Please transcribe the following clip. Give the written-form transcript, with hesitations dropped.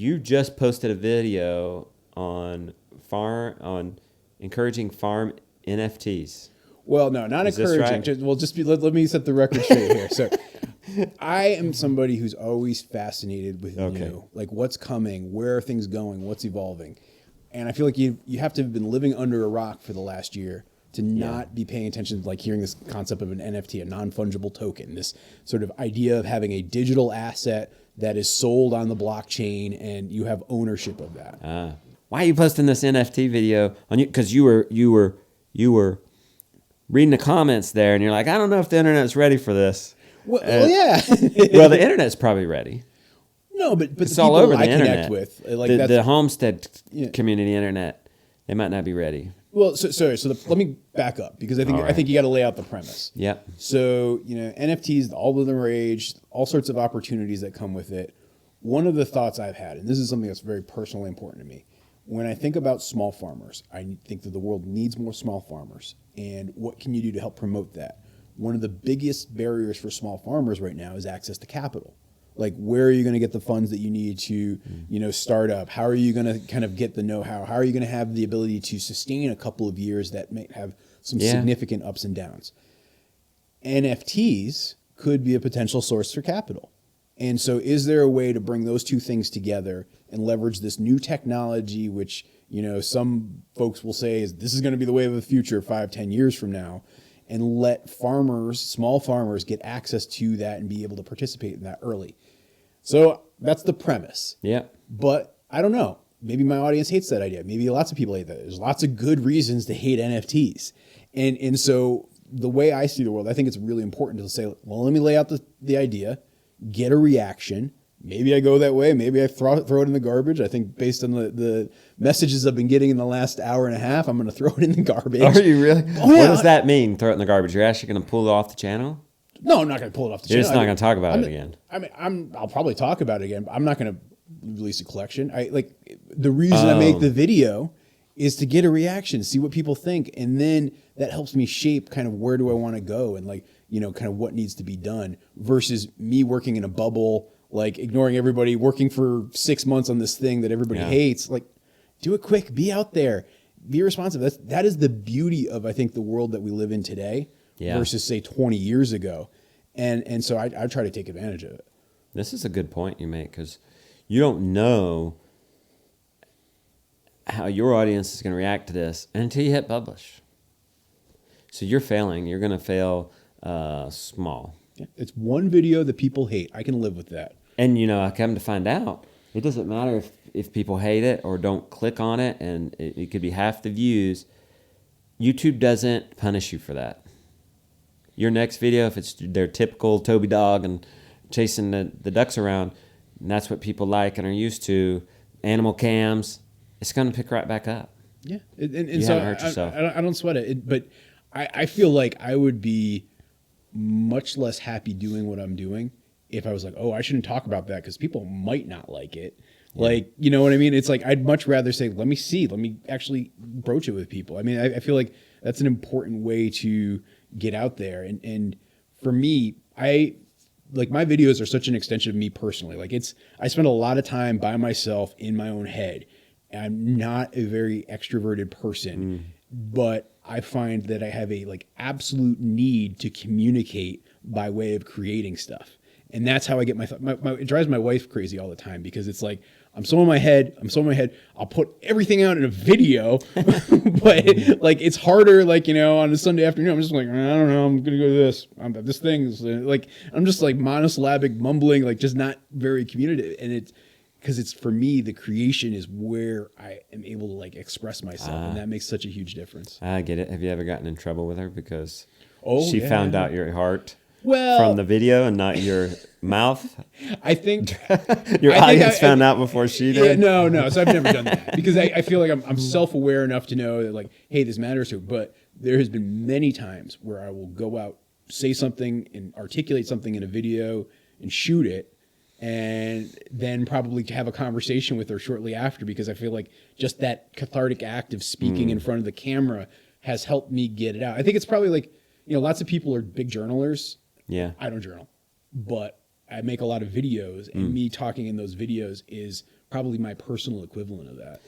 you just posted a video on encouraging farm NFTs. Well, no, not encouraging. Right? Let me set the record straight here. So I am somebody who's always fascinated with new, like what's coming, where are things going, what's evolving. And I feel like you have to have been living under a rock for the last year to not be paying attention to like hearing this concept of an NFT, a non-fungible token, this sort of idea of having a digital asset that is sold on the blockchain and you have ownership of that. Why are you posting this NFT video on you? Because you were reading the comments there and you're like, I don't know if the internet's ready for this. Well, yeah. Well, the internet's probably ready. No, but it's the all over the I internet. Connect with, like the Homestead community internet, they might not be ready. Well, let me back up because I think you got to lay out the premise. Yep. So NFTs, all of the rage, all sorts of opportunities that come with it. One of the thoughts I've had, and this is something that's very personally important to me, when I think about small farmers, I think that the world needs more small farmers. And what can you do to help promote that? One of the biggest barriers for small farmers right now is access to capital. Like, where are you going to get the funds that you need to, start up? How are you going to kind of get the know-how? How are you going to have the ability to sustain a couple of years that may have some significant ups and downs? NFTs could be a potential source for capital. And so is there a way to bring those two things together and leverage this new technology, which, some folks will say this is going to be the way of the future 5-10 years from now, and let small farmers get access to that and be able to participate in that early. So that's the premise. Yeah. But I don't know. Maybe my audience hates that idea. Maybe lots of people hate that. There's lots of good reasons to hate NFTs. And so the way I see the world, I think it's really important to say, well, let me lay out the idea, get a reaction. Maybe I go that way. Maybe I throw it in the garbage. I think based on the messages I've been getting in the last hour and a half, I'm going to throw it in the garbage. Are you really? Oh, yeah. What does that mean, throw it in the garbage? You're actually going to pull it off the channel? No, I'm not going to pull it off the channel. You're just not going to talk about it again. I'll probably talk about it again, but I'm not going to release a collection. The reason I make the video is to get a reaction, see what people think. And then that helps me shape kind of where do I want to go and kind of what needs to be done versus me working in a bubble, like ignoring everybody, working for 6 months on this thing that everybody hates. Like, do it quick, be out there, be responsive. That is the beauty of, I think, the world that we live in today versus say 20 years ago. And so I try to take advantage of it. This is a good point you make because you don't know how your audience is going to react to this until you hit publish. So you're failing. You're going to fail small. Yeah. It's one video that people hate. I can live with that. And, I come to find out, it doesn't matter if people hate it or don't click on it, and it could be half the views. YouTube doesn't punish you for that. Your next video, if it's their typical Toby dog and chasing the ducks around, and that's what people like and are used to, animal cams, it's going to pick right back up. Yeah. And you so haven't hurt yourself. I don't sweat it, but I feel like I would be much less happy doing what I'm doing if I was like, oh, I shouldn't talk about that because people might not like it. Yeah. Like, you know what I mean? It's like, I'd much rather say, let me actually broach it with people. I mean, I feel like that's an important way to get out there. And for me, my videos are such an extension of me personally. Like I spend a lot of time by myself in my own head. I'm not a very extroverted person, but I find that I have a absolute need to communicate by way of creating stuff. And that's how I get it drives my wife crazy all the time because it's like, I'm so in my head. I'll put everything out in a video, but it's harder, on a Sunday afternoon. I'm just like, I don't know. I'm going to go to this. This thing's I'm just monosyllabic mumbling, just not very communicative. And because for me, the creation is where I am able to express myself. And that makes such a huge difference. I get it. Have you ever gotten in trouble with her because she found out your heart? From the video and not your mouth? I think your audience found out before she did? Yeah, no. So I've never done that because I feel like I'm self-aware enough to know that hey, this matters to her. But there has been many times where I will go out, say something and articulate something in a video and shoot it and then probably have a conversation with her shortly after because I feel like just that cathartic act of speaking in front of the camera has helped me get it out. I think it's probably lots of people are big journalers. Yeah. I don't journal, but I make a lot of videos, and me talking in those videos is probably my personal equivalent of that.